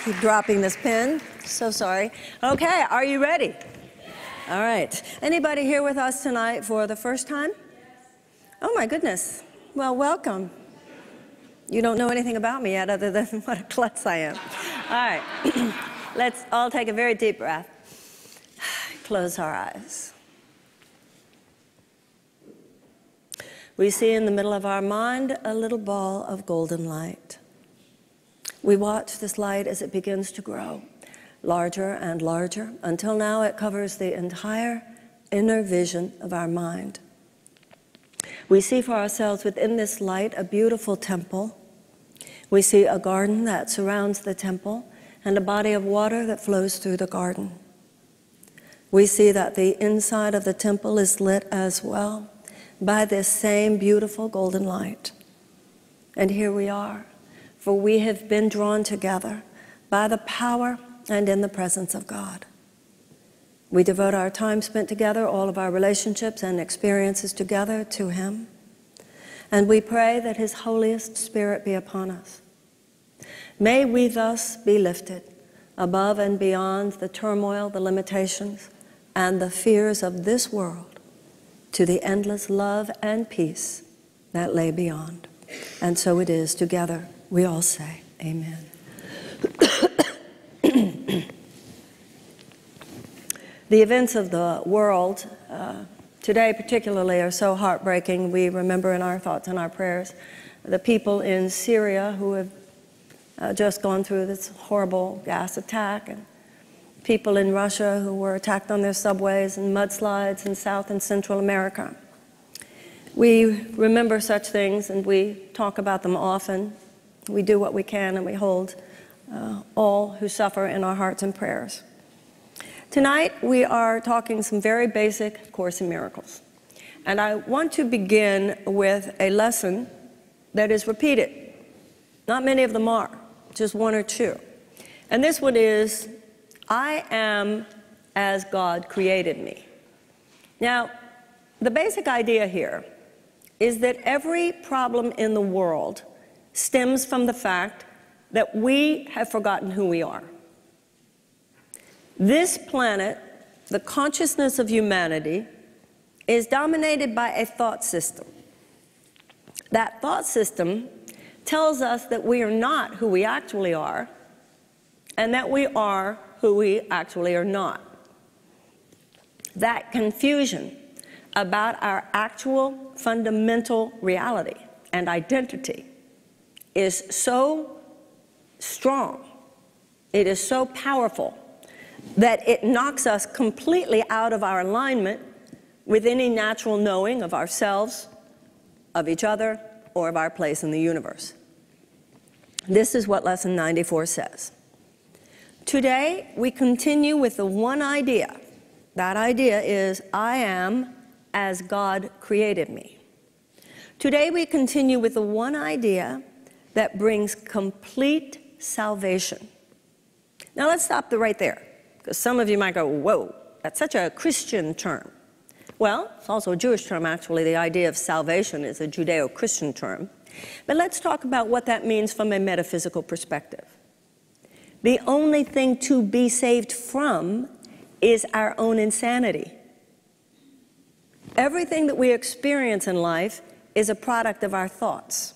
Keep dropping this pen. So sorry. Okay, are you ready? All right. Anybody here with us tonight for the first time? Oh my goodness. Well, welcome. You don't know anything about me yet other than what a klutz I am. All right. Let's all take a very deep breath. Close our eyes. We see in the middle of our mind a little ball of golden light. We watch this light as it begins to grow, larger and larger, until now it covers the entire inner vision of our mind. We see for ourselves within this light a beautiful temple. We see a garden that surrounds the temple and a body of water that flows through the garden. We see that the inside of the temple is lit as well by this same beautiful golden light. And here we are, for we have been drawn together by the power and in the presence of God. We devote our time spent together, all of our relationships and experiences together to Him. And we pray that His holiest Spirit be upon us. May we thus be lifted above and beyond the turmoil, the limitations, and the fears of this world to the endless love and peace that lay beyond. And so it is. Together we all say, Amen. The events of the world today particularly are so heartbreaking. We remember in our thoughts and our prayers the people in Syria who have just gone through this horrible gas attack, and people in Russia who were attacked on their subways, and mudslides in South and Central America. We remember such things and we talk about them often. We do what we can and we hold all who suffer in our hearts and prayers. Tonight we are talking some very basic Course in Miracles. And I want to begin with a lesson that is repeated. Not many of them are, just one or two. And this one is, I am as God created me. Now, the basic idea here is that every problem in the world stems from the fact that we have forgotten who we are. This planet, the consciousness of humanity, is dominated by a thought system. That thought system tells us that we are not who we actually are, and that we are who we actually are not. That confusion about our actual fundamental reality and identity is so strong, it is so powerful, that it knocks us completely out of our alignment with any natural knowing of ourselves, of each other, or of our place in the universe. This is what Lesson 94 says. Today, we continue with the one idea. That idea is, I am as God created me. Today, we continue with the one idea that brings complete salvation. Now, let's stop right there, because some of you might go, whoa, that's such a Christian term. Well, it's also a Jewish term, actually. The idea of salvation is a Judeo-Christian term. But let's talk about what that means from a metaphysical perspective. The only thing to be saved from is our own insanity. Everything that we experience in life is a product of our thoughts.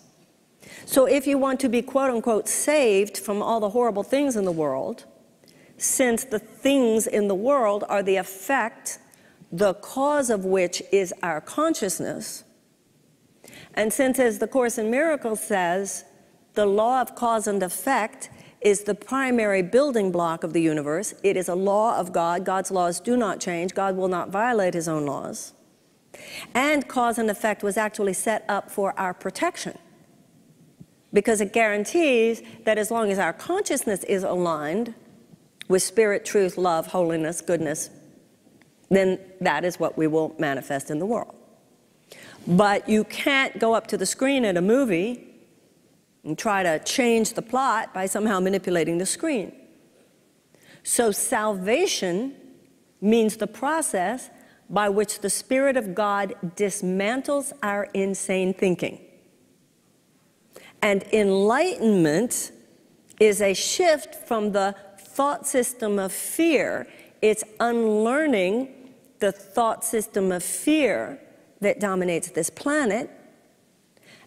So if you want to be, quote-unquote, saved from all the horrible things in the world, since the things in the world are the effect, the cause of which is our consciousness, and since, as the Course in Miracles says, the law of cause and effect is the primary building block of the universe. It is a law of God. God's laws do not change. God will not violate His own laws. And cause and effect was actually set up for our protection, because it guarantees that as long as our consciousness is aligned with spirit, truth, love, holiness, goodness, then that is what we will manifest in the world. But you can't go up to the screen at a movie and try to change the plot by somehow manipulating the screen. So salvation means the process by which the Spirit of God dismantles our insane thinking. And enlightenment is a shift from the thought system of fear. It's unlearning the thought system of fear that dominates this planet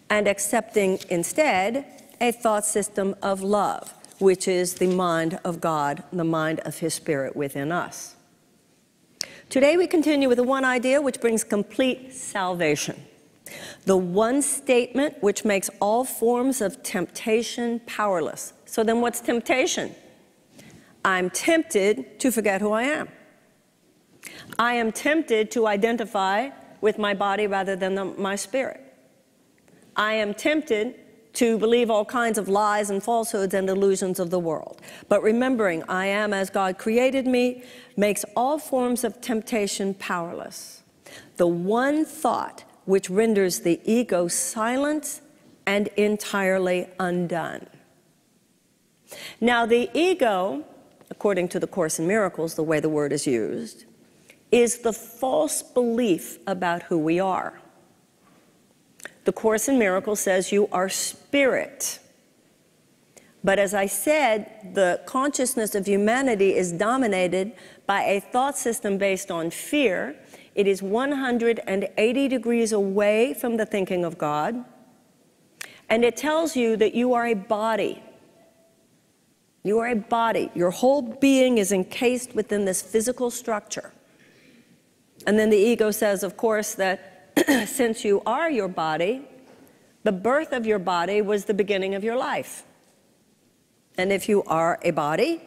and accepting instead a thought system of love, which is the mind of God, the mind of His Spirit within us. Today we continue with the one idea which brings complete salvation. The one statement which makes all forms of temptation powerless. So then what's temptation? I'm tempted to forget who I am. I am tempted to identify with my body rather than my spirit. I am tempted to believe all kinds of lies and falsehoods and illusions of the world. But remembering I am as God created me makes all forms of temptation powerless. The one thought which renders the ego silent and entirely undone. Now the ego, according to the Course in Miracles, the way the word is used, is the false belief about who we are. The Course in Miracles says you are spirit. But as I said, the consciousness of humanity is dominated by a thought system based on fear. It is 180 degrees away from the thinking of God. And it tells you that you are a body. You are a body. Your whole being is encased within this physical structure. And then the ego says, of course, that since you are your body, the birth of your body was the beginning of your life. And if you are a body,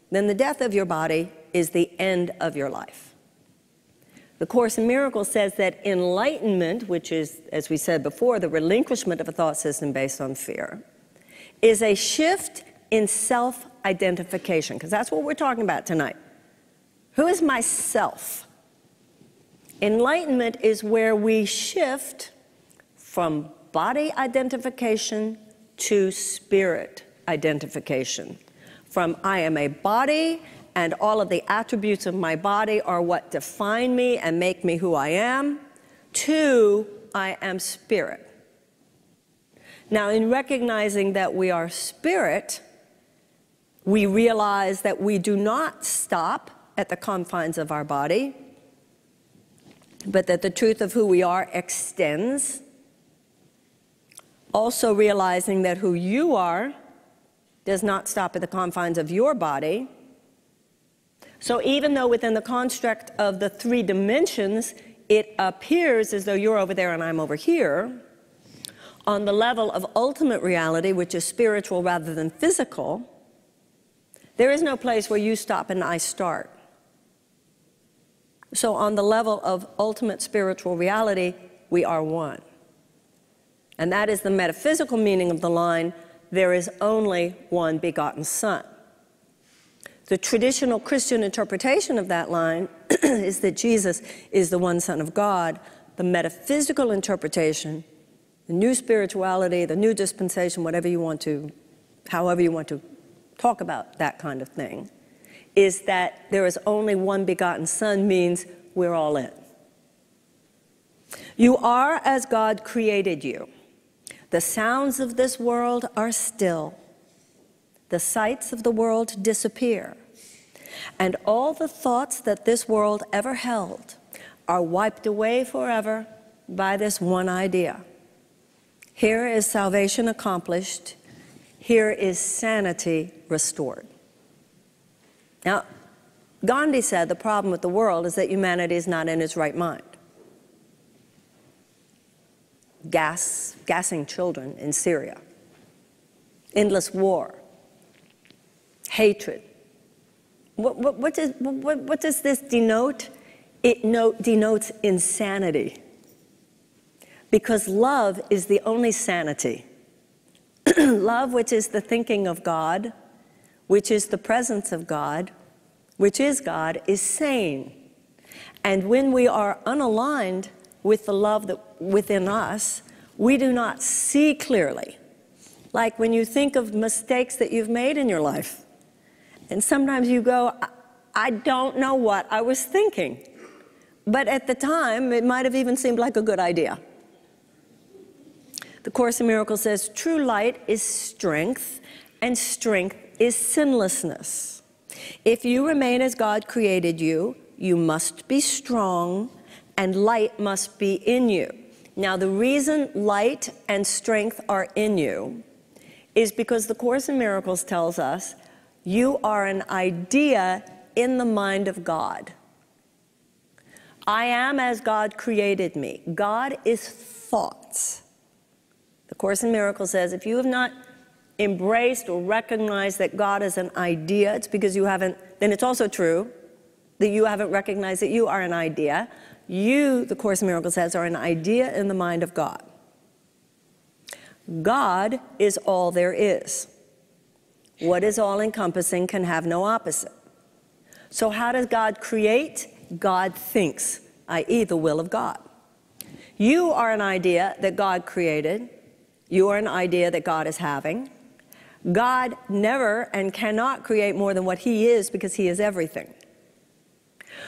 then the death of your body is the end of your life. The Course in Miracles says that enlightenment, which is, as we said before, the relinquishment of a thought system based on fear, is a shift in self-identification, because that's what we're talking about tonight. Who is myself? Enlightenment is where we shift from body identification to spirit identification. From I am a body and all of the attributes of my body are what define me and make me who I am, to I am spirit. Now, in recognizing that we are spirit, we realize that we do not stop at the confines of our body, but that the truth of who we are extends. Also realizing that who you are does not stop at the confines of your body. So even though within the construct of the three dimensions, it appears as though you're over there and I'm over here, on the level of ultimate reality, which is spiritual rather than physical, there is no place where you stop and I start. So on the level of ultimate spiritual reality, we are one. And that is the metaphysical meaning of the line, there is only one begotten Son. The traditional Christian interpretation of that line is that Jesus is the one Son of God. The metaphysical interpretation, the new spirituality, the new dispensation, whatever you want to, however you want to talk about that kind of thing, is that there is only one begotten Son means we're all in. You are as God created you. The sounds of this world are still. The sights of the world disappear. And all the thoughts that this world ever held are wiped away forever by this one idea. Here is salvation accomplished. Here is sanity restored. Now, Gandhi said the problem with the world is that humanity is not in its right mind. Gassing children in Syria, endless war, hatred. What does this denote? It denotes insanity. Because love is the only sanity. Love, which is the thinking of God, which is the presence of God, which is God, is sane. And when we are unaligned with the love that within us, we do not see clearly. Like when you think of mistakes that you've made in your life, and sometimes you go, I don't know what I was thinking. But at the time, it might have even seemed like a good idea. The Course in Miracles says, true light is strength, and strength is sinlessness. If you remain as God created you, you must be strong, and light must be in you. Now, the reason light and strength are in you is because the Course in Miracles tells us you are an idea in the mind of God. I am as God created me. God is thoughts. The Course in Miracles says if you have not embraced or recognized that God is an idea, it's because you haven't, then it's also true that you haven't recognized that you are an idea. You, the Course in Miracles says, are an idea in the mind of God. God is all there is. What is all-encompassing can have no opposite. So how does God create? God thinks, i.e. the will of God. You are an idea that God created. You are an idea that God is having. God never and cannot create more than what He is because He is everything.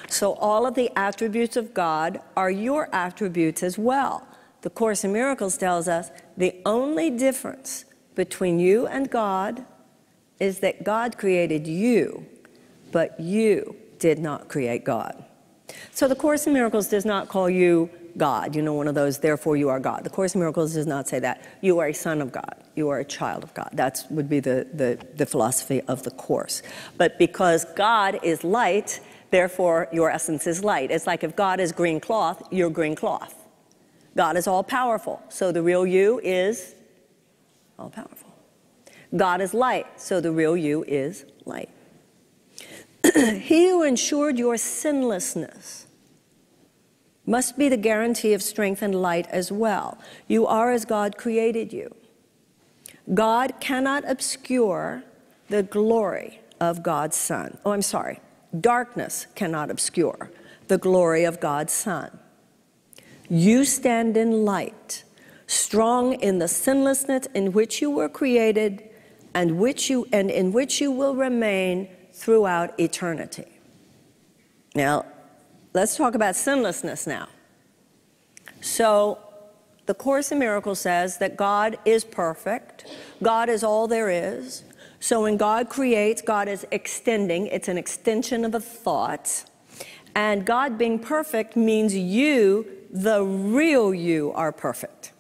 So all of the attributes of God are your attributes as well. The Course in Miracles tells us the only difference between you and God is that God created you, but you did not create God. So the Course in Miracles does not call you God, you know, one of those, therefore you are God. The Course in Miracles does not say that. You are a son of God. You are a child of God. That would be the philosophy of the Course. But because God is light, therefore your essence is light. It's like if God is green cloth, you're green cloth. God is all-powerful, so the real you is all-powerful. God is light, so the real you is light. He who ensured your sinlessness must be the guarantee of strength and light as well. You are as God created you. God cannot obscure the glory of God's Son. Oh, I'm sorry. Darkness cannot obscure the glory of God's Son. You stand in light, strong in the sinlessness in which you were created and in which you will remain throughout eternity. Now, let's talk about sinlessness now. So, the Course in Miracles says that God is perfect. God is all there is. So when God creates, God is extending. It's an extension of a thought. And God being perfect means you, the real you, are perfect.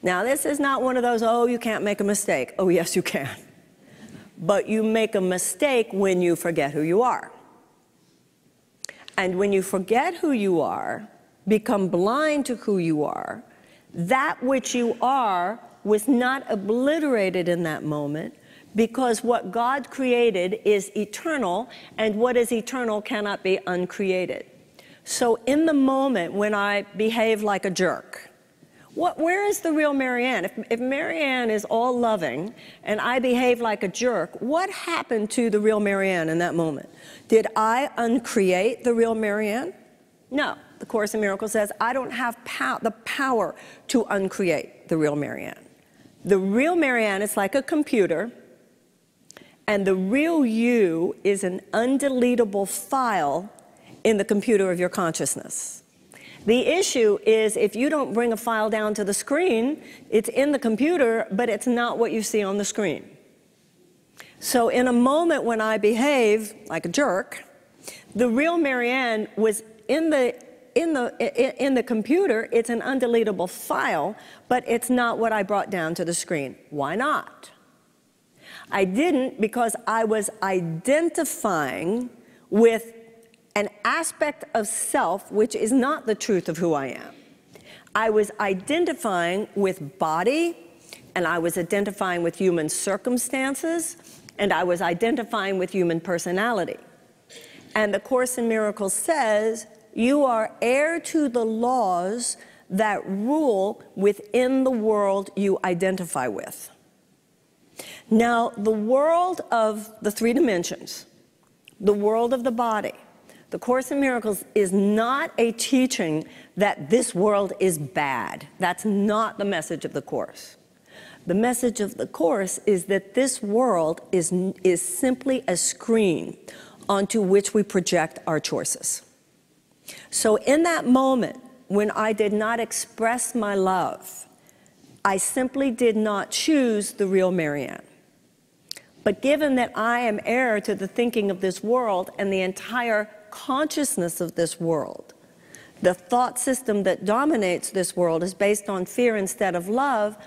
Now, this is not one of those, oh, you can't make a mistake. Oh, yes, you can. But you make a mistake when you forget who you are. And when you forget who you are, become blind to who you are, that which you are was not obliterated in that moment, because what God created is eternal, and what is eternal cannot be uncreated. So in the moment when I behave like a jerk, where is the real Marianne? If Marianne is all loving and I behave like a jerk, what happened to the real Marianne in that moment? Did I uncreate the real Marianne? No. The Course in Miracles says I don't have the power to uncreate the real Marianne. The real Marianne is like a computer, and the real you is an undeletable file in the computer of your consciousness. The issue is if you don't bring a file down to the screen, it's in the computer, but it's not what you see on the screen. So in a moment when I behave like a jerk, the real Marianne was in the computer. It's an undeletable file, but it's not what I brought down to the screen. Why not? I didn't, because I was identifying with an aspect of self which is not the truth of who I am. I was identifying with body, and I was identifying with human circumstances, and I was identifying with human personality. And the Course in Miracles says, you are heir to the laws that rule within the world you identify with. Now, the world of the three dimensions, the world of the body, the Course in Miracles is not a teaching that this world is bad. That's not the message of the Course. The message of the Course is that this world is simply a screen onto which we project our choices. So in that moment, when I did not express my love, I simply did not choose the real Marianne. But given that I am heir to the thinking of this world and the entire consciousness of this world, the thought system that dominates this world is based on fear instead of love,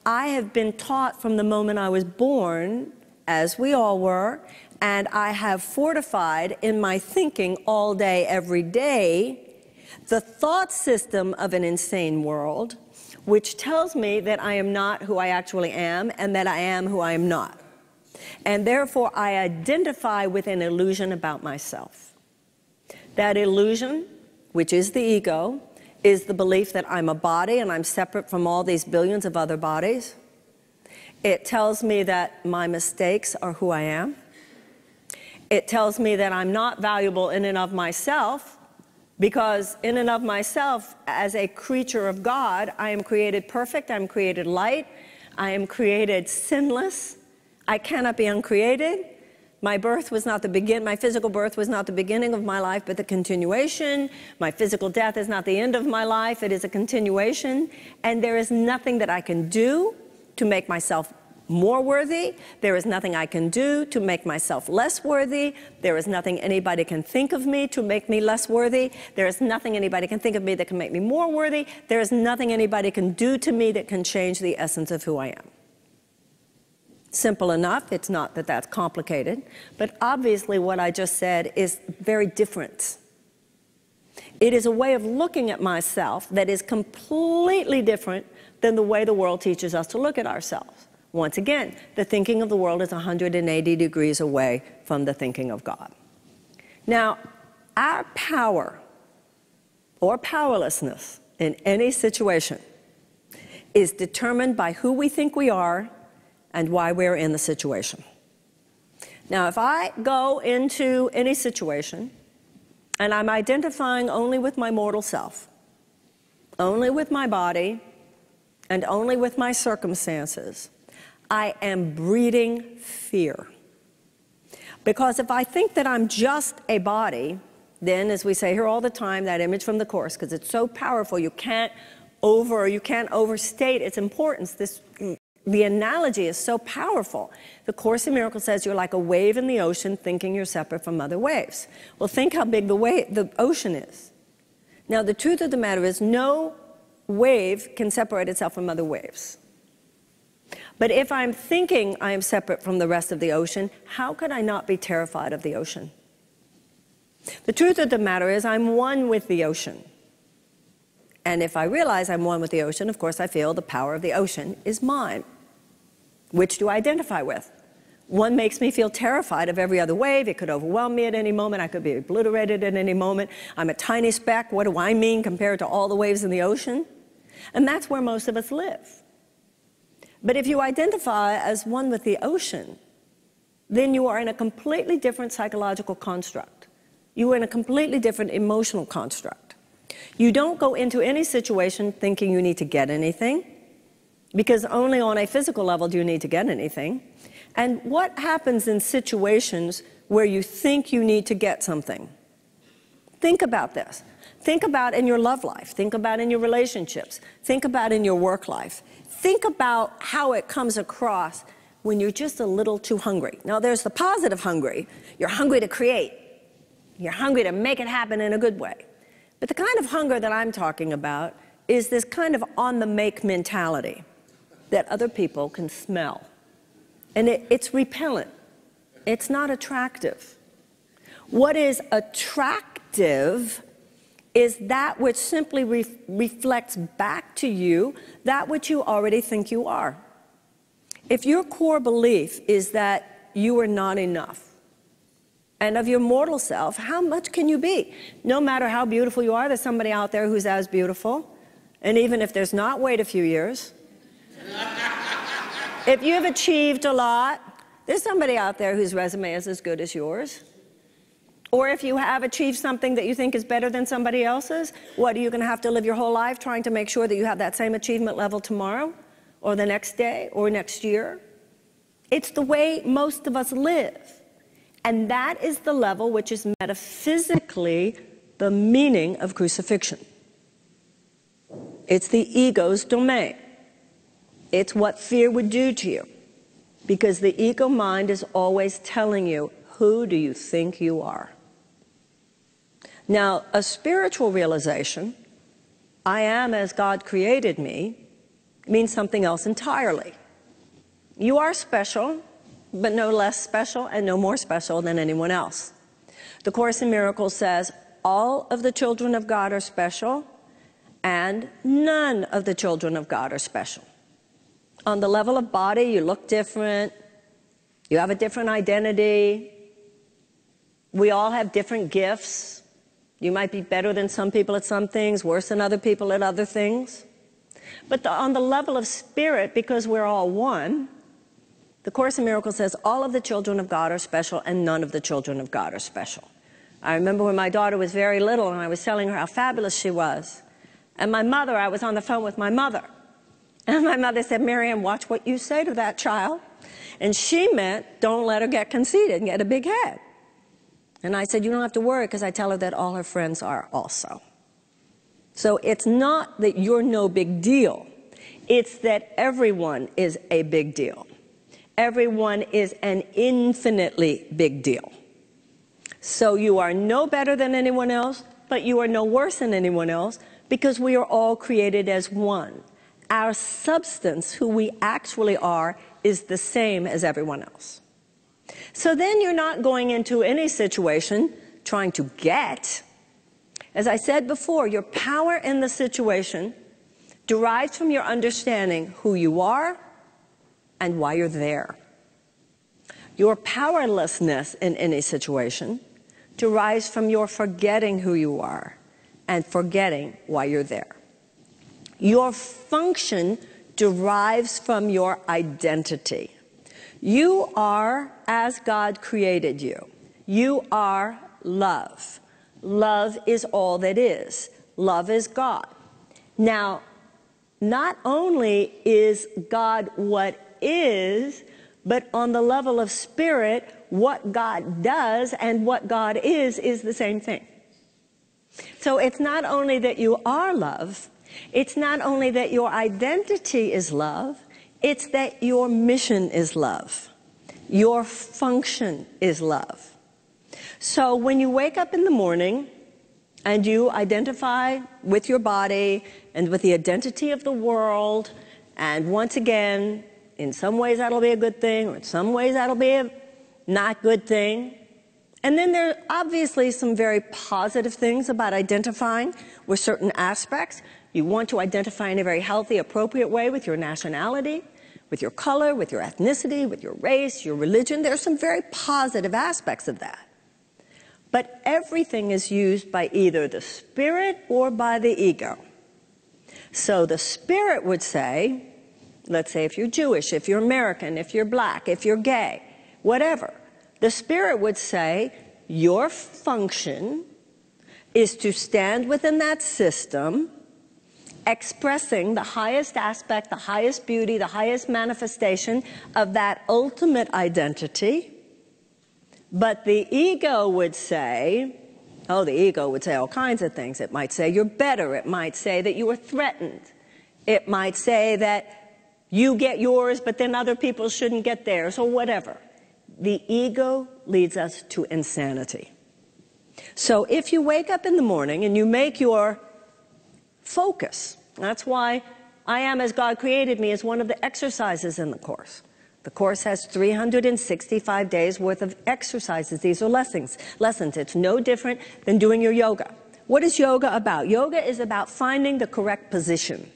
I have been taught from the moment I was born, as we all were, and I have fortified in my thinking all day, every day, the thought system of an insane world, which tells me that I am not who I actually am and that I am who I am not. And therefore, I identify with an illusion about myself. That illusion, which is the ego, is the belief that I'm a body and I'm separate from all these billions of other bodies. It tells me that my mistakes are who I am. It tells me that I'm not valuable in and of myself, because in and of myself, as a creature of God, I am created perfect, I'm created light, I am created sinless. I cannot be uncreated. My birth was not the begin. My physical birth was not the beginning of my life, but the continuation. My physical death is not the end of my life. It is a continuation. And there is nothing that I can do to make myself more worthy. There is nothing I can do to make myself less worthy. There is nothing anybody can think of me to make me less worthy. There is nothing anybody can think of me that can make me more worthy. There is nothing anybody can do to me that can change the essence of who I am. Simple enough. It's not that that's complicated. But obviously what I just said is very different. It is a way of looking at myself that is completely different than the way the world teaches us to look at ourselves. Once again, the thinking of the world is 180 degrees away from the thinking of God. Now, our power or powerlessness in any situation is determined by who we think we are and why we're in the situation. Now, if I go into any situation and I'm identifying only with my mortal self, only with my body, and only with my circumstances, I am breeding fear. Because if I think that I'm just a body, then, as we say here all the time, that image from the Course, because it's so powerful, you can't overstate its importance. The analogy is so powerful. The Course in Miracles says you're like a wave in the ocean thinking you're separate from other waves. Well, think how big the ocean is. Now, the truth of the matter is no wave can separate itself from other waves. But if I'm thinking I am separate from the rest of the ocean, how could I not be terrified of the ocean? The truth of the matter is I'm one with the ocean. And if I realize I'm one with the ocean, of course I feel the power of the ocean is mine. Which do I identify with? One makes me feel terrified of every other wave. It could overwhelm me at any moment. I could be obliterated at any moment. I'm a tiny speck. What do I mean compared to all the waves in the ocean? And that's where most of us live. But if you identify as one with the ocean, then you are in a completely different psychological construct. You are in a completely different emotional construct. You don't go into any situation thinking you need to get anything, because only on a physical level do you need to get anything. And what happens in situations where you think you need to get something? Think about this. Think about in your love life. Think about in your relationships. Think about in your work life. Think about how it comes across when you're just a little too hungry. Now, there's the positive hungry. You're hungry to create. You're hungry to make it happen in a good way. But the kind of hunger that I'm talking about is this kind of on-the-make mentality that other people can smell. And it's repellent. It's not attractive. What is attractive is that which simply reflects back to you that which you already think you are. If your core belief is that you are not enough, and of your mortal self, how much can you be? No matter how beautiful you are, there's somebody out there who's as beautiful. And even if there's not, wait a few years. If you've achieved a lot, there's somebody out there whose resume is as good as yours. Or if you have achieved something that you think is better than somebody else's, what, are you going to have to live your whole life trying to make sure that you have that same achievement level tomorrow, or the next day, or next year? It's the way most of us live. And that is the level which is metaphysically the meaning of crucifixion. It's the ego's domain. It's what fear would do to you. Because the ego mind is always telling you, who do you think you are? Now, a spiritual realization, I am as God created me, means something else entirely. You are special, but no less special and no more special than anyone else. The Course in Miracles says all of the children of God are special and none of the children of God are special. On the level of body, you look different, you have a different identity, we all have different gifts. You might be better than some people at some things, worse than other people at other things. But on the level of spirit, because we're all one, the Course in Miracles says all of the children of God are special and none of the children of God are special. I remember when my daughter was very little and I was telling her how fabulous she was. And I was on the phone with my mother. And my mother said, Miriam, watch what you say to that child. And she meant, don't let her get conceited and get a big head. And I said, you don't have to worry, because I tell her that all her friends are also. So it's not that you're no big deal. It's that everyone is a big deal. Everyone is an infinitely big deal. So you are no better than anyone else, but you are no worse than anyone else, because we are all created as one. Our substance, who we actually are, is the same as everyone else. So then you're not going into any situation trying to get. As I said before, your power in the situation derives from your understanding who you are and why you're there. Your powerlessness in any situation derives from your forgetting who you are and forgetting why you're there. Your function derives from your identity. You are as God created you. You are love. Love is all that is. Love is God. Now, not only is God what is, but on the level of spirit, what God does and what God is the same thing. So it's not only that you are love, it's not only that your identity is love, it's that your mission is love. Your function is love. So when you wake up in the morning and you identify with your body and with the identity of the world, and once again, in some ways that'll be a good thing, or in some ways that'll be a not good thing. And then there are obviously some very positive things about identifying with certain aspects. You want to identify in a very healthy, appropriate way with your nationality, with your color, with your ethnicity, with your race, your religion. There are some very positive aspects of that. But everything is used by either the spirit or by the ego. So the spirit would say, let's say if you're Jewish, if you're American, if you're black, if you're gay, whatever. The spirit would say, your function is to stand within that system, expressing the highest aspect, the highest beauty, the highest manifestation of that ultimate identity. But the ego would say, oh, the ego would say all kinds of things. It might say you're better. It might say that you were threatened. It might say that you get yours, but then other people shouldn't get theirs, or whatever. The ego leads us to insanity. So if you wake up in the morning and you make your focus, that's why I am as God created me is one of the exercises in the Course. The Course has 365 days worth of exercises. These are lessons. It's no different than doing your yoga. What is yoga about? Yoga is about finding the correct position.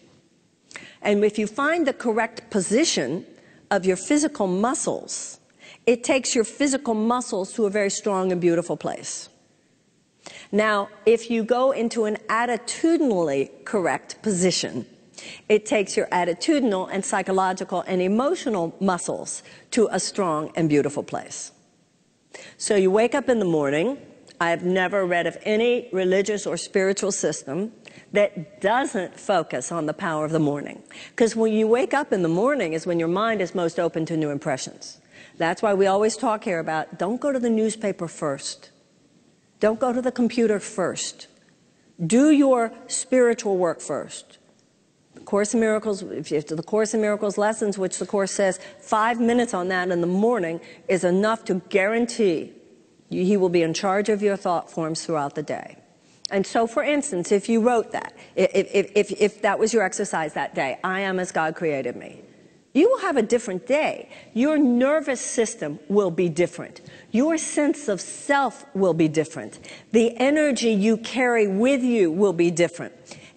And if you find the correct position of your physical muscles, it takes your physical muscles to a very strong and beautiful place. Now, if you go into an attitudinally correct position, it takes your attitudinal and psychological and emotional muscles to a strong and beautiful place. So you wake up in the morning. I've never read of any religious or spiritual system that doesn't focus on the power of the morning. Because when you wake up in the morning is when your mind is most open to new impressions. That's why we always talk here about don't go to the newspaper first. Don't go to the computer first. Do your spiritual work first. Course in Miracles, if the Course in Miracles lessons, which the Course says 5 minutes on that in the morning is enough to guarantee He will be in charge of your thought forms throughout the day. And so, for instance, if you wrote that, if that was your exercise that day, I am as God created me, you will have a different day. Your nervous system will be different. Your sense of self will be different. The energy you carry with you will be different.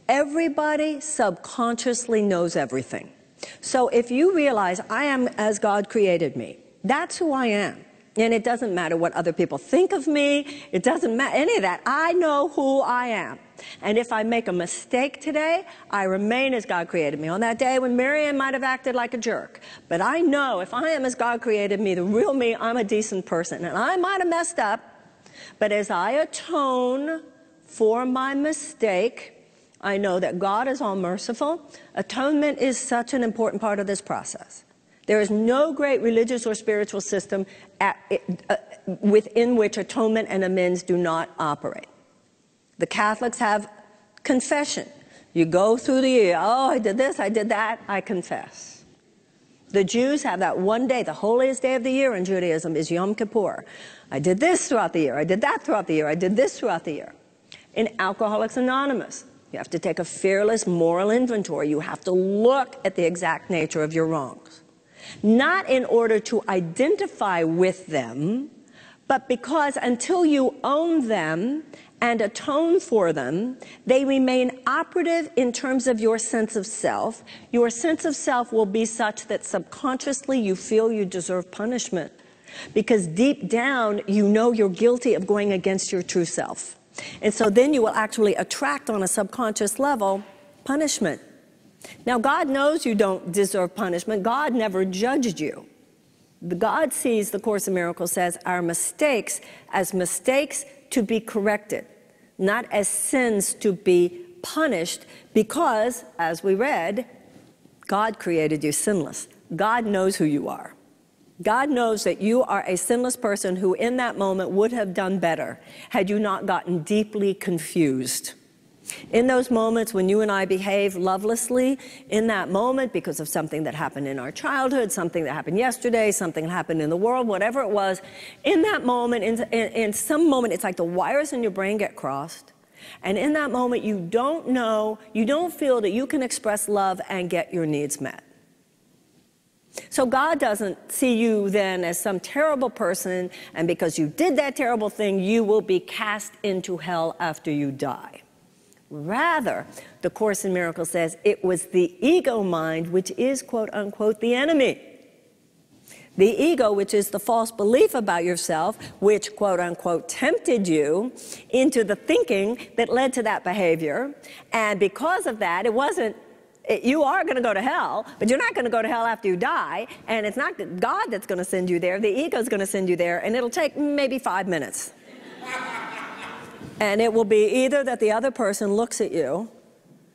Everybody subconsciously knows everything. So if you realize I am as God created me, that's who I am. And it doesn't matter what other people think of me. It doesn't matter any of that. I know who I am. And if I make a mistake today, I remain as God created me. On that day when Marianne might have acted like a jerk. But I know if I am as God created me, the real me, I'm a decent person. And I might have messed up, but as I atone for my mistake, I know that God is all merciful. Atonement is such an important part of this process. There is no great religious or spiritual system within which atonement and amends do not operate. The Catholics have confession. You go through the year, oh, I did this, I did that, I confess. The Jews have that one day, the holiest day of the year in Judaism is Yom Kippur. I did this throughout the year, I did that throughout the year, I did this throughout the year. In Alcoholics Anonymous, you have to take a fearless moral inventory. You have to look at the exact nature of your wrongs. Not in order to identify with them, but because until you own them and atone for them, they remain operative in terms of your sense of self. Your sense of self will be such that subconsciously you feel you deserve punishment. Because deep down, you know you're guilty of going against your true self. And so then you will actually attract on a subconscious level punishment. Now, God knows you don't deserve punishment. God never judged you. God sees, the Course in Miracles says, our mistakes as mistakes to be corrected, not as sins to be punished, because, as we read, God created you sinless. God knows who you are. God knows that you are a sinless person who in that moment would have done better had you not gotten deeply confused. In those moments when you and I behave lovelessly, in that moment because of something that happened in our childhood, something that happened yesterday, something that happened in the world, whatever it was, in that moment, in some moment, it's like the wires in your brain get crossed. And in that moment, you don't know, you don't feel that you can express love and get your needs met. So God doesn't see you then as some terrible person, and because you did that terrible thing, you will be cast into hell after you die. Rather, the Course in Miracles says it was the ego mind which is, quote unquote, the enemy. The ego, which is the false belief about yourself, which, quote unquote, tempted you into the thinking that led to that behavior. And because of that, it wasn't, you are going to go to hell, but you're not going to go to hell after you die. And it's not God that's going to send you there. The ego is going to send you there, and it'll take maybe 5 minutes. And it will be either that the other person looks at you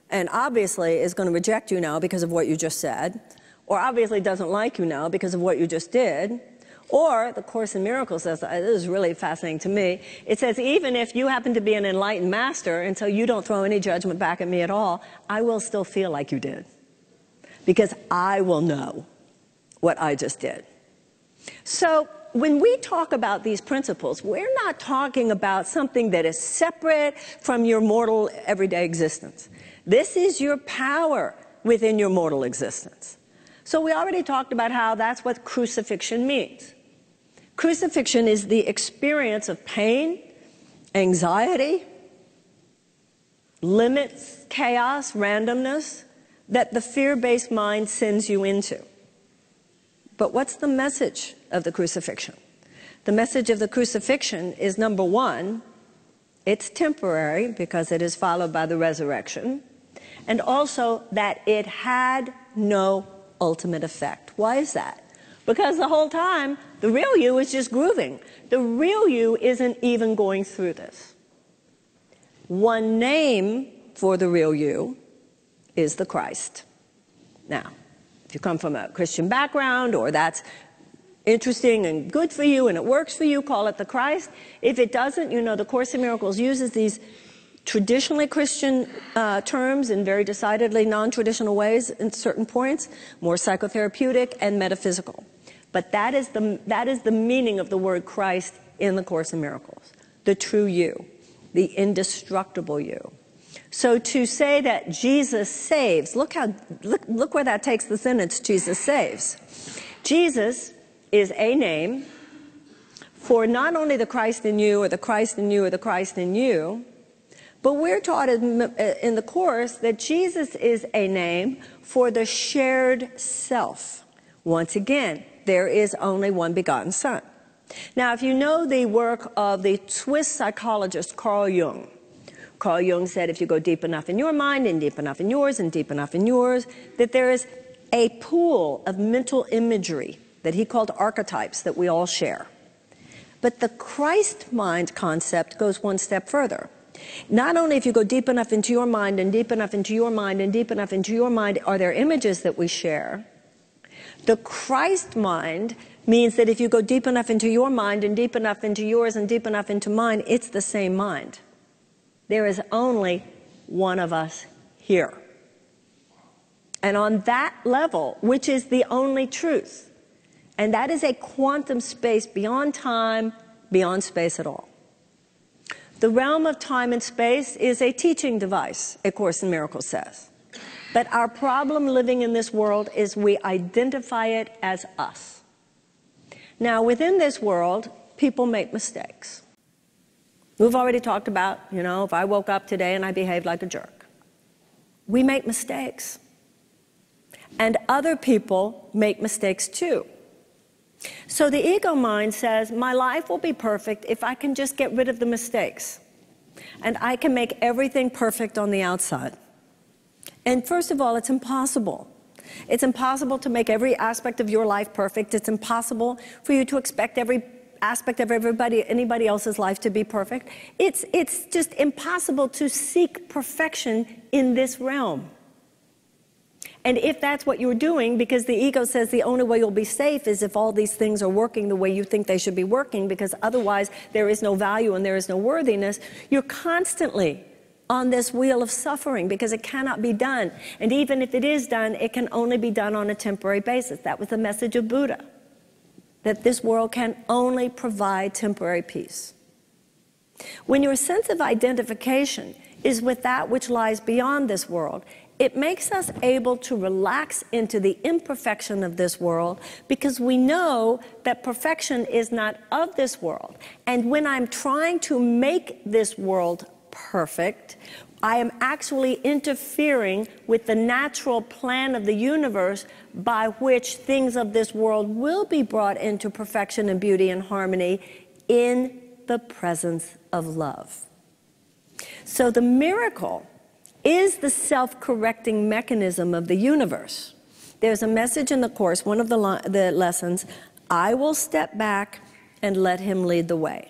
and obviously is going to reject you now because of what you just said, or obviously doesn't like you now because of what you just did, or the Course in Miracles says, this is really fascinating to me, it says even if you happen to be an enlightened master and so you don't throw any judgment back at me at all, I will still feel like you did because I will know what I just did. So when we talk about these principles, we're not talking about something that is separate from your mortal everyday existence. This is your power within your mortal existence. So we already talked about how that's what crucifixion means. Crucifixion is the experience of pain, anxiety, limits, chaos, randomness that the fear-based mind sends you into. But what's the message of the crucifixion? The message of the crucifixion is, number one, it's temporary because it is followed by the resurrection, and also that it had no ultimate effect. Why is that? Because the whole time, the real you is just grooving. The real you isn't even going through this. One name for the real you is the Christ. Now, if you come from a Christian background or that's interesting and good for you and it works for you, call it the Christ. If it doesn't, you know, the Course in Miracles uses these traditionally Christian terms in very decidedly non-traditional ways in certain points, more psychotherapeutic and metaphysical. But that is the meaning of the word Christ in the Course in Miracles, the true you, the indestructible you. So to say that Jesus saves, look where that takes the sentence, Jesus saves. Jesus is a name for not only the Christ in you or the Christ in you or the Christ in you, but we're taught in the Course that Jesus is a name for the shared self. Once again, there is only one begotten Son. Now, if you know the work of the Swiss psychologist Carl Jung said if you go deep enough in your mind and deep enough in yours and deep enough in yours, that there is a pool of mental imagery that he called archetypes that we all share. But the Christ mind concept goes one step further. Not only if you go deep enough into your mind and deep enough into your mind and deep enough into your mind are there images that we share, the Christ mind means that if you go deep enough into your mind and deep enough into yours and deep enough into mine, it's the same mind. There is only one of us here. And on that level, which is the only truth, and that is a quantum space beyond time, beyond space at all. The realm of time and space is a teaching device, A Course in Miracles says. But our problem living in this world is we identify it as us. Now, within this world, people make mistakes. We've already talked about, if I woke up today and I behaved like a jerk. We make mistakes. And other people make mistakes too. So the ego mind says, my life will be perfect if I can just get rid of the mistakes. And I can make everything perfect on the outside. And first of all, it's impossible. It's impossible to make every aspect of your life perfect. It's impossible for you to expect every aspect of anybody else's life to be perfect. It's just impossible to seek perfection in this realm. And if that's what you're doing, because the ego says the only way you'll be safe is if all these things are working the way you think they should be working, because otherwise there is no value and there is no worthiness, you're constantly on this wheel of suffering because it cannot be done. And even if it is done, it can only be done on a temporary basis. That was the message of Buddha, that this world can only provide temporary peace. When your sense of identification is with that which lies beyond this world, it makes us able to relax into the imperfection of this world because we know that perfection is not of this world. And when I'm trying to make this world perfect, I am actually interfering with the natural plan of the universe by which things of this world will be brought into perfection and beauty and harmony in the presence of love. So the miracle is the self-correcting mechanism of the universe. There's a message in the Course, one of the lessons, I will step back and let him lead the way.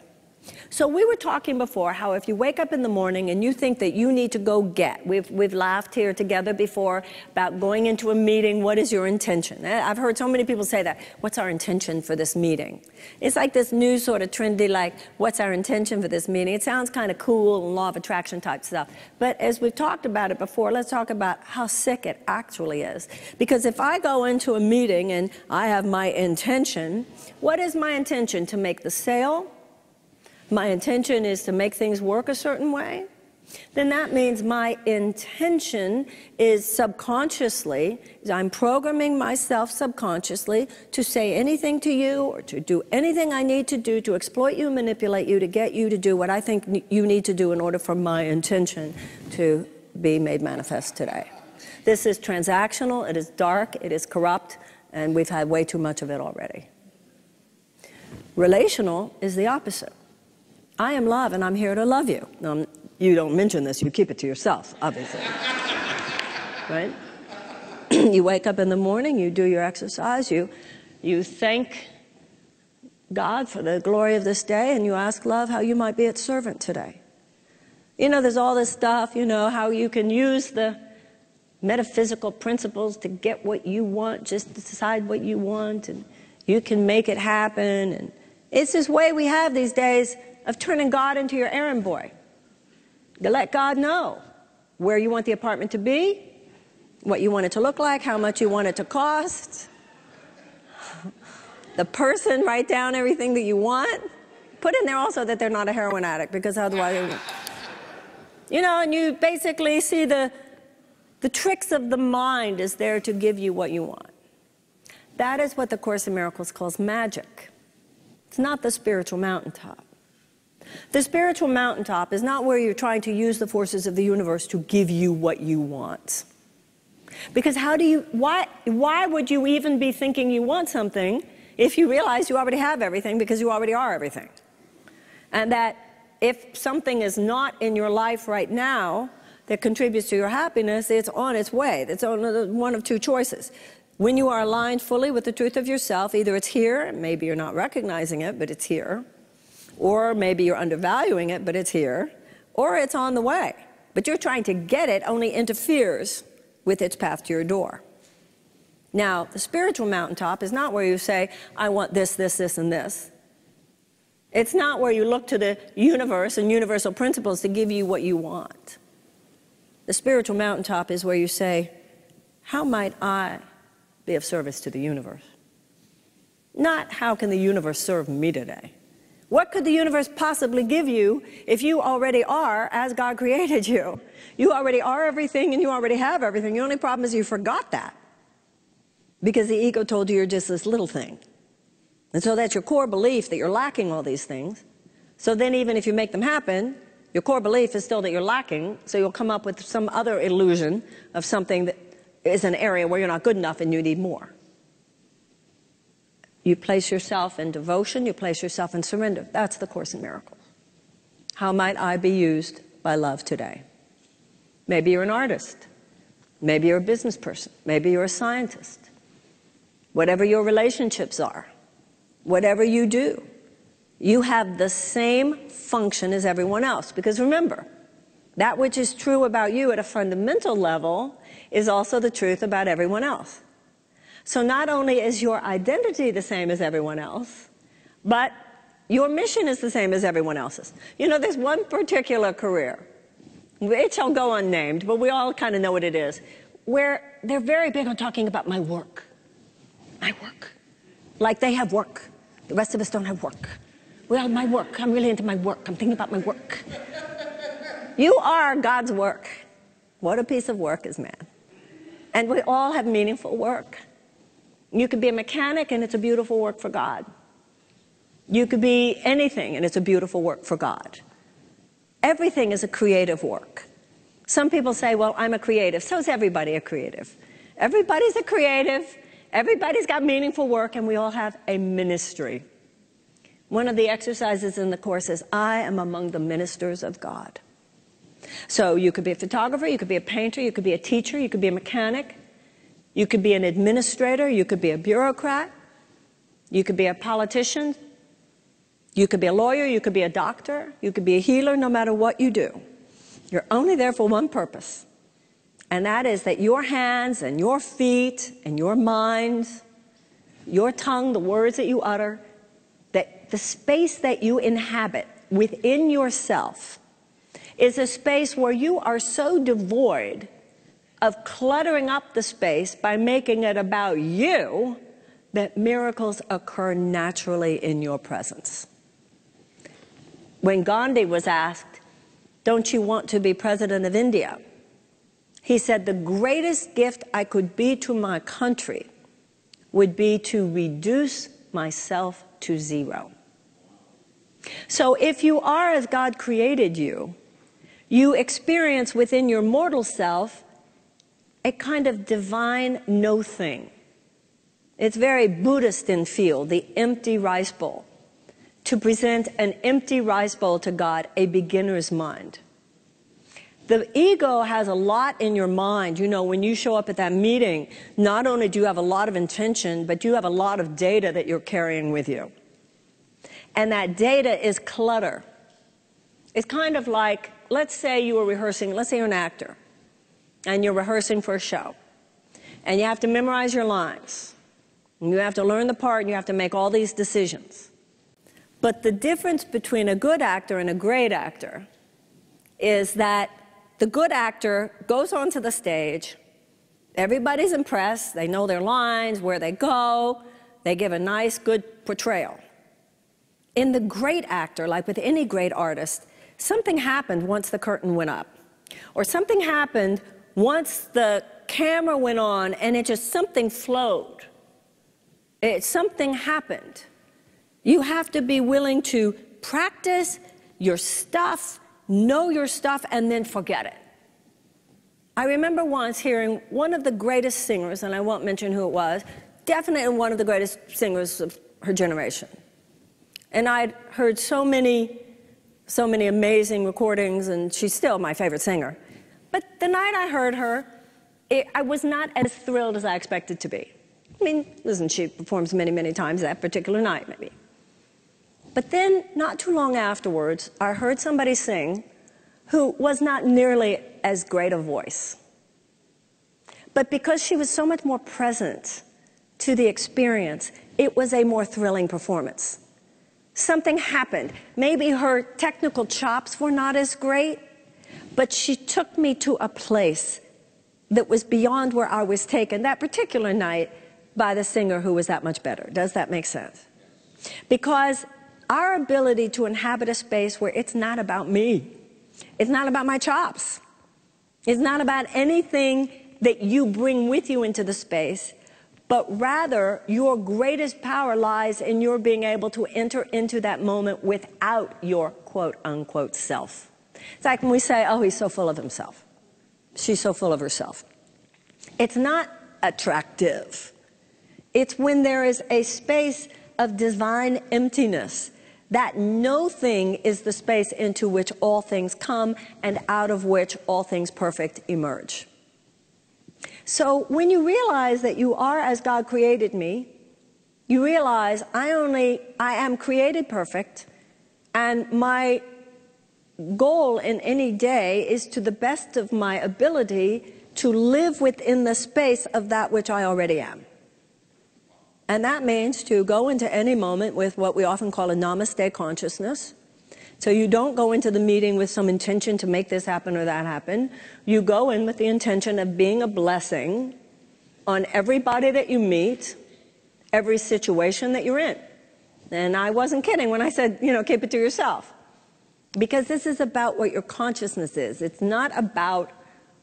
So we were talking before how if you wake up in the morning and you think that you need to go get, we've laughed here together before about going into a meeting, what is your intention? I've heard so many people say that, what's our intention for this meeting? It's like this new sort of trendy, like, what's our intention for this meeting? It sounds kind of cool and law of attraction type stuff. But as we've talked about it before, let's talk about how sick it actually is. Because if I go into a meeting and I have my intention, what is my intention? To make the sale? My intention is to make things work a certain way, then that means my intention is subconsciously, I'm programming myself subconsciously to say anything to you or to do anything I need to do to exploit you, manipulate you, to get you to do what I think you need to do in order for my intention to be made manifest today. This is transactional, it is dark, it is corrupt, and we've had way too much of it already. Relational is the opposite. I am love, and I'm here to love you. You don't mention this, you keep it to yourself, obviously. Right? You wake up in the morning, you do your exercise, you thank God for the glory of this day, and you ask love how you might be its servant today. There's all this stuff, how you can use the metaphysical principles to get what you want, just decide what you want, and you can make it happen. And it's this way we have these days of turning God into your errand boy. You let God know where you want the apartment to be, what you want it to look like, how much you want it to cost. The person, write down everything that you want. Put in there also that they're not a heroin addict, because otherwise, you know, and you basically see the tricks of the mind is there to give you what you want. That is what the Course in Miracles calls magic. It's not the spiritual mountaintop. The spiritual mountaintop is not where you're trying to use the forces of the universe to give you what you want. Because why would you even be thinking you want something if you realize you already have everything, because you already are everything? And that if something is not in your life right now that contributes to your happiness, it's on its way. It's on one of two choices. When you are aligned fully with the truth of yourself, either it's here, maybe you're not recognizing it, but it's here, or maybe you're undervaluing it, but it's here, or it's on the way. But you're trying to get it, only interferes with its path to your door. Now, the spiritual mountaintop is not where you say, I want this, this, this, and this. It's not where you look to the universe and universal principles to give you what you want. The spiritual mountaintop is where you say, how might I be of service to the universe? Not how can the universe serve me today? What could the universe possibly give you if you already are as God created you? You already are everything and you already have everything. The only problem is you forgot that, because the ego told you you're just this little thing. And so that's your core belief that you're lacking all these things. So then even if you make them happen, your core belief is still that you're lacking, so you'll come up with some other illusion of something that is an area where you're not good enough and you need more. You place yourself in devotion, you place yourself in surrender. That's the Course in Miracles. How might I be used by love today? Maybe you're an artist. Maybe you're a business person. Maybe you're a scientist. Whatever your relationships are, whatever you do, you have the same function as everyone else. Because remember, that which is true about you at a fundamental level is also the truth about everyone else. So not only is your identity the same as everyone else, but your mission is the same as everyone else's. You know, there's one particular career, it shall go unnamed, but we all kind of know what it is, where they're very big on talking about my work. My work. Like they have work. The rest of us don't have work. Well, my work. I'm really into my work. I'm thinking about my work. You are God's work. What a piece of work is man. And we all have meaningful work. You could be a mechanic and it's a beautiful work for God. You could be anything and it's a beautiful work for God. Everything is a creative work. Some people say, well, I'm a creative. So is everybody a creative. Everybody's a creative. Everybody's got meaningful work, and we all have a ministry. One of the exercises in the Course is, I am among the ministers of God. So you could be a photographer, you could be a painter, you could be a teacher, you could be a mechanic, you could be an administrator, you could be a bureaucrat, you could be a politician, you could be a lawyer, you could be a doctor, you could be a healer. No matter what you do, you're only there for one purpose. And that is that your hands and your feet and your mind, your tongue, the words that you utter, that the space that you inhabit within yourself is a space where you are so devoid of cluttering up the space by making it about you that miracles occur naturally in your presence. When Gandhi was asked, don't you want to be president of India? He said, the greatest gift I could be to my country would be to reduce myself to zero. So if you are as God created you, you experience within your mortal self a kind of divine no-thing. It's very Buddhist in feel, the empty rice bowl. To present an empty rice bowl to God, a beginner's mind. The ego has a lot in your mind. You know, when you show up at that meeting, not only do you have a lot of intention, but you have a lot of data that you're carrying with you. And that data is clutter. It's kind of like, let's say you were rehearsing, let's say you're an actor, and you're rehearsing for a show. And you have to memorize your lines. And you have to learn the part, and you have to make all these decisions. But the difference between a good actor and a great actor is that the good actor goes onto the stage, everybody's impressed, they know their lines, where they go, they give a nice, good portrayal. In the great actor, like with any great artist, something happened once the curtain went up, or something happened once the camera went on and something flowed. Something happened. You have to be willing to practice your stuff, know your stuff, and then forget it. I remember once hearing one of the greatest singers, and I won't mention who it was, definitely one of the greatest singers of her generation. And I'd heard so many amazing recordings, and she's still my favorite singer. But the night I heard her, I was not as thrilled as I expected to be. I mean, listen, she performs many, many times that particular night, maybe. But then, not too long afterwards, I heard somebody sing who was not nearly as great a voice. But because she was so much more present to the experience, it was a more thrilling performance. Something happened. Maybe her technical chops were not as great, but she took me to a place that was beyond where I was taken that particular night by the singer who was that much better. Does that make sense? Because our ability to inhabit a space where it's not about me, it's not about my chops, it's not about anything that you bring with you into the space, but rather your greatest power lies in your being able to enter into that moment without your quote-unquote self. It's like when we say, oh, he's so full of himself. She's so full of herself. It's not attractive. It's when there is a space of divine emptiness, that no thing is the space into which all things come and out of which all things perfect emerge. So when you realize that you are as God created me, you realize I am created perfect, and my goal in any day is to the best of my ability to live within the space of that which I already am. And that means to go into any moment with what we often call a namaste consciousness. So you don't go into the meeting with some intention to make this happen or that happen. You go in with the intention of being a blessing on everybody that you meet, every situation that you're in. And I wasn't kidding when I said, keep it to yourself. Because this is about what your consciousness is. It's not about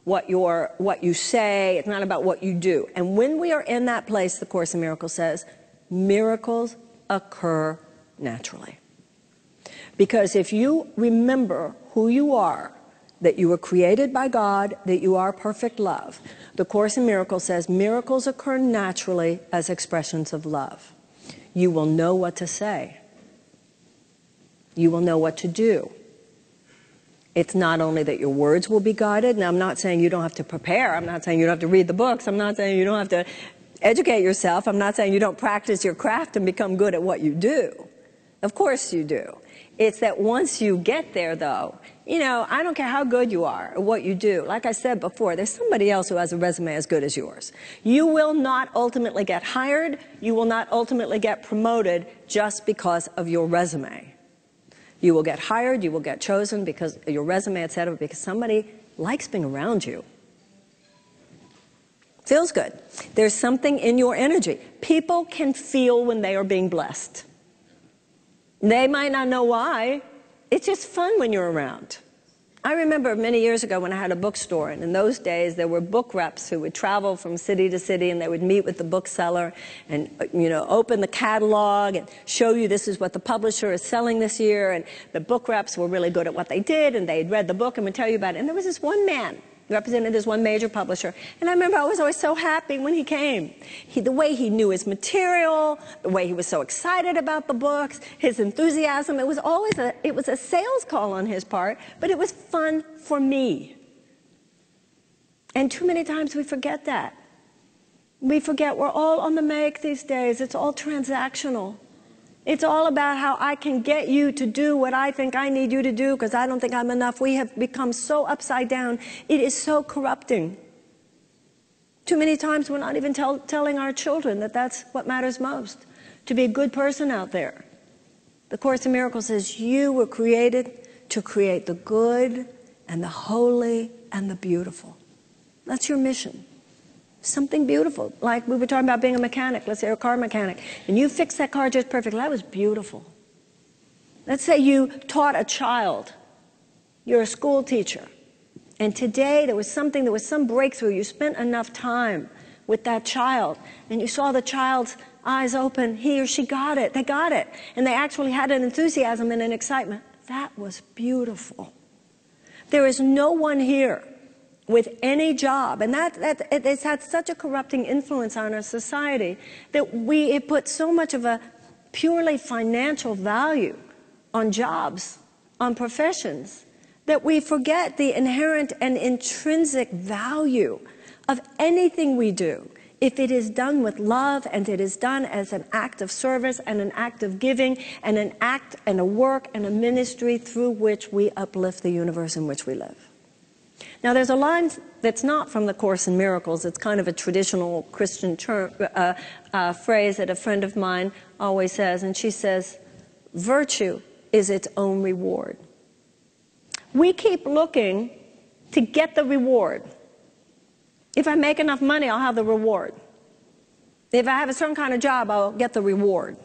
what you say. It's not about what you do. And when we are in that place, the Course in Miracles says, miracles occur naturally. Because if you remember who you are, that you were created by God, that you are perfect love, the Course in Miracles says miracles occur naturally as expressions of love. You will know what to say. You will know what to do. It's not only that your words will be guided. Now, I'm not saying you don't have to prepare. I'm not saying you don't have to read the books. I'm not saying you don't have to educate yourself. I'm not saying you don't practice your craft and become good at what you do. Of course you do. It's that once you get there, though, I don't care how good you are at what you do. Like I said before, there's somebody else who has a resume as good as yours. You will not ultimately get hired. You will not ultimately get promoted just because of your resume. You will get hired, you will get chosen because of your resume, etc., because somebody likes being around you. Feels good. There's something in your energy. People can feel when they are being blessed. They might not know why. It's just fun when you're around. I remember many years ago when I had a bookstore, and in those days there were book reps who would travel from city to city, and they would meet with the bookseller and open the catalog and show you this is what the publisher is selling this year. And the book reps were really good at what they did, and they'd read the book and would tell you about it. And there was this one man who represented this one major publisher, and I remember I was always so happy when he came. The way he knew his material, the way he was so excited about the books, his enthusiasm, it was a sales call on his part, but it was fun for me. And too many times we forget that. We forget we're all on the make these days. It's all transactional. It's all about how I can get you to do what I think I need you to do because I don't think I'm enough. We have become so upside down. It is so corrupting. Too many times we're not even telling our children that that's what matters most, to be a good person out there. The Course in Miracles says you were created to create the good and the holy and the beautiful. That's your mission. Something beautiful. Like we were talking about being a mechanic, let's say a car mechanic, and you fixed that car just perfectly. That was beautiful. Let's say you taught a child. You're a school teacher. And today there was some breakthrough. You spent enough time with that child, and you saw the child's eyes open. He or she got it. They got it. And they actually had an enthusiasm and an excitement. That was beautiful. There is no one here with any job, and it's had such a corrupting influence on our society that it puts so much of a purely financial value on jobs, on professions, that we forget the inherent and intrinsic value of anything we do if it is done with love and it is done as an act of service and an act of giving and an act and a work and a ministry through which we uplift the universe in which we live. Now, there's a line that's not from the Course in Miracles. It's kind of a traditional Christian phrase that a friend of mine always says, and she says, virtue is its own reward. We keep looking to get the reward. If I make enough money, I'll have the reward. If I have a certain kind of job, I'll get the reward.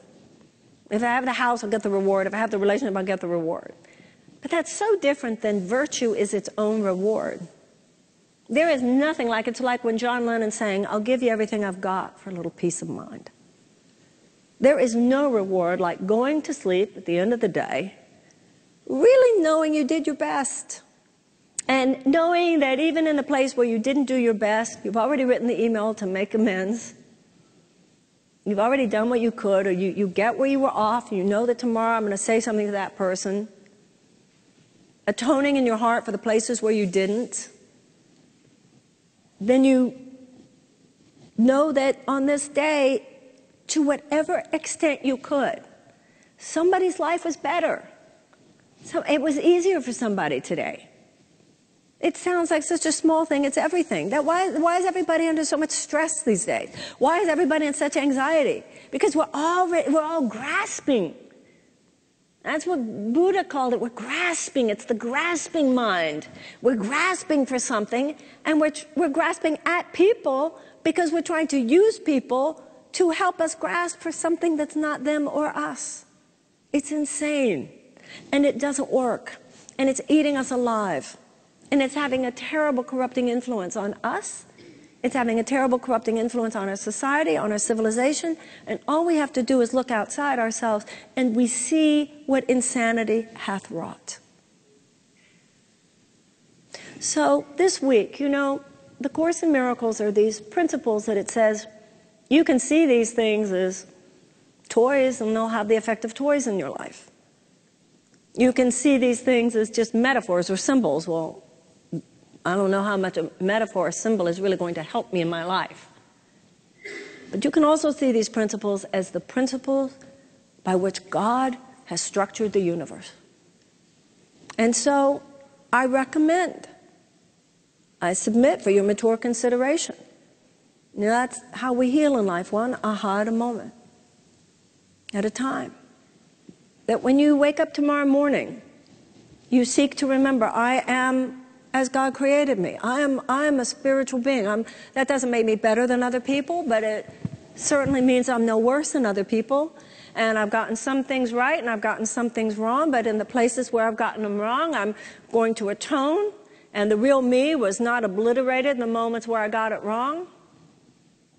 If I have the house, I'll get the reward. If I have the relationship, I'll get the reward. But that's so different than virtue is its own reward. There is nothing like it. It's like when John Lennon sang, I'll give you everything I've got for a little peace of mind. There is no reward like going to sleep at the end of the day, really knowing you did your best. And knowing that even in the place where you didn't do your best, you've already written the email to make amends. You've already done what you could, or you get where you were off, and you know that tomorrow I'm going to say something to that person. Atoning in your heart for the places where you didn't. Then you know that on this day, to whatever extent you could, somebody's life was better. So it was easier for somebody today. It sounds like such a small thing. It's everything. Why is everybody under so much stress these days? Why is everybody in such anxiety? Because we're all grasping. That's what Buddha called it. We're grasping. It's the grasping mind. We're grasping for something, and we're grasping at people because we're trying to use people to help us grasp for something that's not them or us. It's insane. And it doesn't work. And it's eating us alive. And it's having a terrible corrupting influence on us. It's having a terrible corrupting influence on our society, on our civilization. And all we have to do is look outside ourselves and we see what insanity hath wrought. So this week, you know, the Course in Miracles are these principles that it says you can see these things as toys and they'll have the effect of toys in your life. You can see these things as just metaphors or symbols. Well, I don't know how much a metaphor or symbol is really going to help me in my life. But you can also see these principles as the principles by which God has structured the universe. And so I recommend, I submit for your mature consideration. You know, that's how we heal in life, one aha at a moment, at a time. That when you wake up tomorrow morning, you seek to remember, I am as God created me. I am a spiritual being. That doesn't make me better than other people, but it certainly means I'm no worse than other people. And I've gotten some things right and I've gotten some things wrong, but in the places where I've gotten them wrong, I'm going to atone. And the real me was not obliterated in the moments where I got it wrong.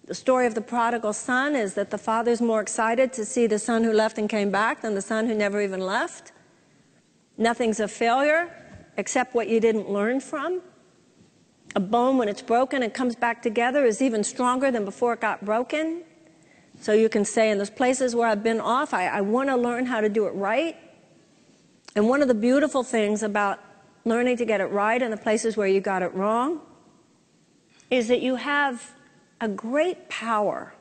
The story of the prodigal son is that the father's more excited to see the son who left and came back than the son who never even left. Nothing's a failure except what you didn't learn from. A bone, when it's broken and comes back together, is even stronger than before it got broken. So you can say, in those places where I've been off, I want to learn how to do it right. And one of the beautiful things about learning to get it right in the places where you got it wrong is that you have a great power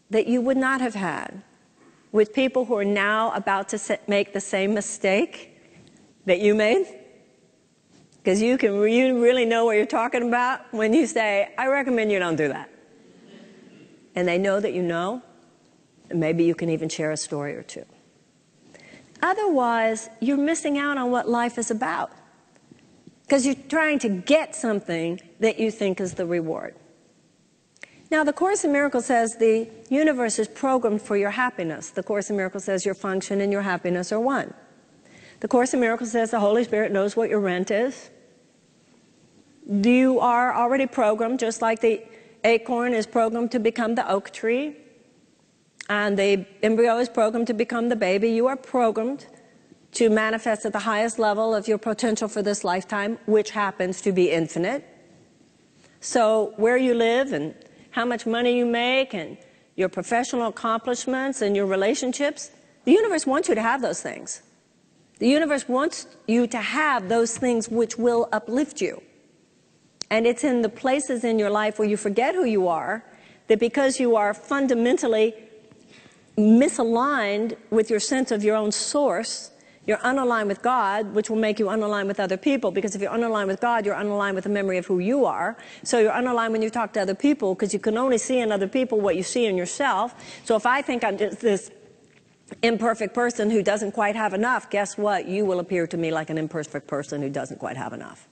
that you would not have had with people who are now about to make the same mistake that you made. Because you really know what you're talking about when you say, I recommend you don't do that. And they know that you know, and maybe you can even share a story or two. Otherwise, you're missing out on what life is about. because you're trying to get something that you think is the reward. Now, the Course in Miracles says the universe is programmed for your happiness. The Course in Miracles says your function and your happiness are one. The Course in Miracles says the Holy Spirit knows what your rent is. You are already programmed, just like the acorn is programmed to become the oak tree, and the embryo is programmed to become the baby. You are programmed to manifest at the highest level of your potential for this lifetime, which happens to be infinite. So where you live and how much money you make and your professional accomplishments and your relationships, the universe wants you to have those things. The universe wants you to have those things which will uplift you. And it's in the places in your life where you forget who you are, that because you are fundamentally misaligned with your sense of your own source, you're unaligned with God, which will make you unaligned with other people, because if you're unaligned with God, you're unaligned with the memory of who you are. So you're unaligned when you talk to other people, because you can only see in other people what you see in yourself. So if I think I'm just this imperfect person who doesn't quite have enough, guess what? You will appear to me like an imperfect person who doesn't quite have enough.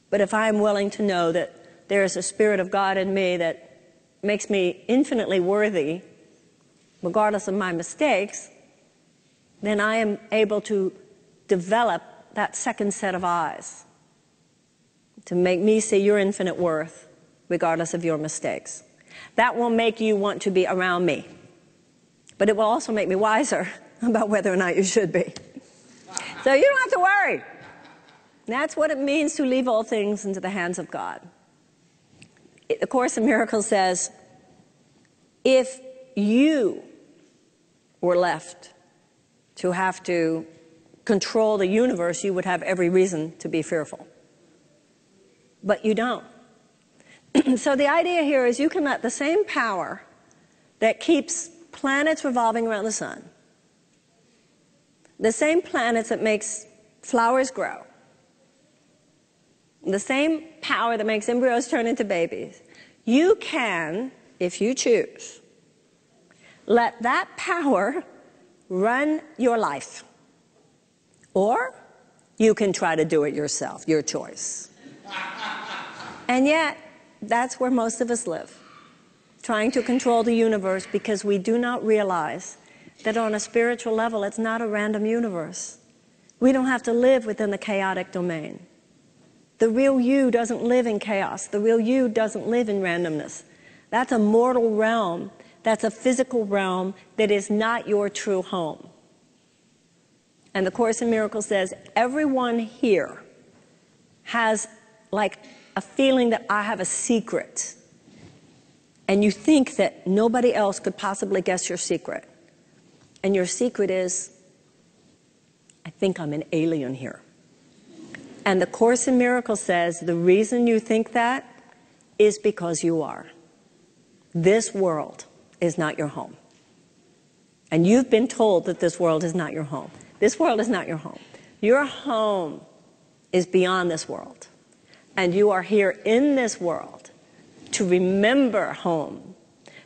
But if I'm willing to know that there is a Spirit of God in me that makes me infinitely worthy, regardless of my mistakes, then I am able to develop that second set of eyes to make me see your infinite worth regardless of your mistakes. That will make you want to be around me. But it will also make me wiser about whether or not you should be. So you don't have to worry. That's what it means to leave all things into the hands of God. The Course in Miracles says, if you were left to have to control the universe, you would have every reason to be fearful. But you don't. So the idea here is you can let the same power that keeps planets revolving around the sun, the same planets that makes flowers grow, the same power that makes embryos turn into babies, you can, if you choose, let that power run your life. Or you can try to do it yourself, your choice. And yet, that's where most of us live, trying to control the universe, because we do not realize that on a spiritual level, it's not a random universe. We don't have to live within the chaotic domain. The real you doesn't live in chaos. The real you doesn't live in randomness. That's a mortal realm. That's a physical realm that is not your true home. And the Course in Miracles says everyone here has like a feeling that I have a secret. And you think that nobody else could possibly guess your secret. And your secret is, I think I'm an alien here. And the Course in Miracles says the reason you think that is because you are. This world is not your home. And you've been told that this world is not your home. This world is not your home. Your home is beyond this world. And you are here in this world to remember home,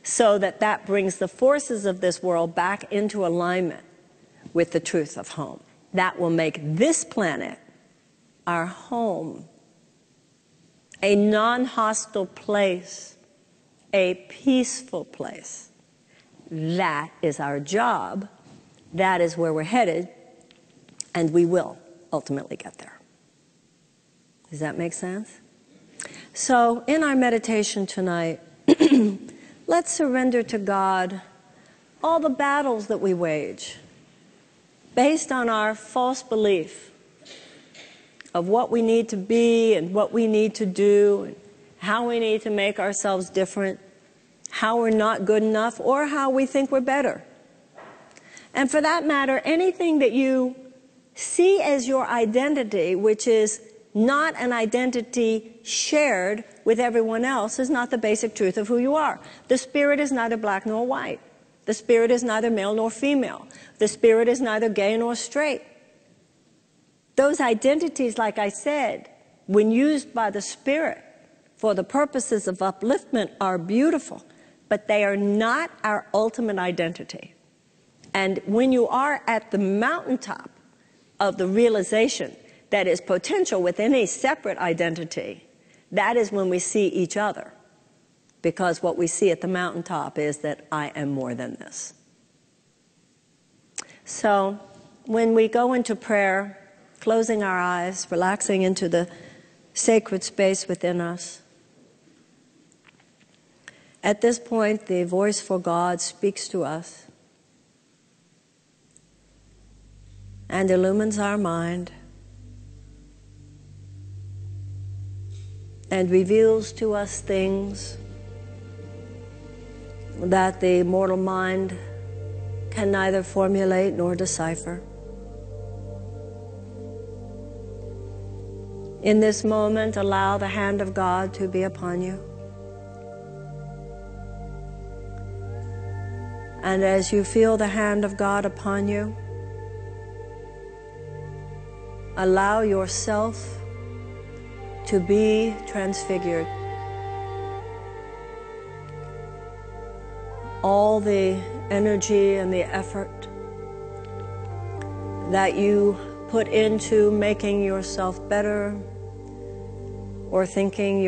so that that brings the forces of this world back into alignment with the truth of home. That will make this planet our home, a non-hostile place, a peaceful place. That is our job. That is where we're headed, and we will ultimately get there. Does that make sense? So in our meditation tonight, let's surrender to God all the battles that we wage based on our false belief of what we need to be and what we need to do and how we need to make ourselves different, how we're not good enough, or how we think we're better. And for that matter, anything that you see as your identity, which is not an identity shared with everyone else, is not the basic truth of who you are. The spirit is neither black nor white. The spirit is neither male nor female. The spirit is neither gay nor straight. Those identities, like I said, when used by the Spirit for the purposes of upliftment, are beautiful, but they are not our ultimate identity. And when you are at the mountaintop of the realization that is potential with any separate identity, that is when we see each other. Because what we see at the mountaintop is that I am more than this. So when we go into prayer, closing our eyes, relaxing into the sacred space within us, at this point, the voice for God speaks to us and illumines our mind and reveals to us things that the mortal mind can neither formulate nor decipher. In this moment, allow the hand of God to be upon you. And as you feel the hand of God upon you, allow yourself to be transfigured. All the energy and the effort that you put into making yourself better or thinking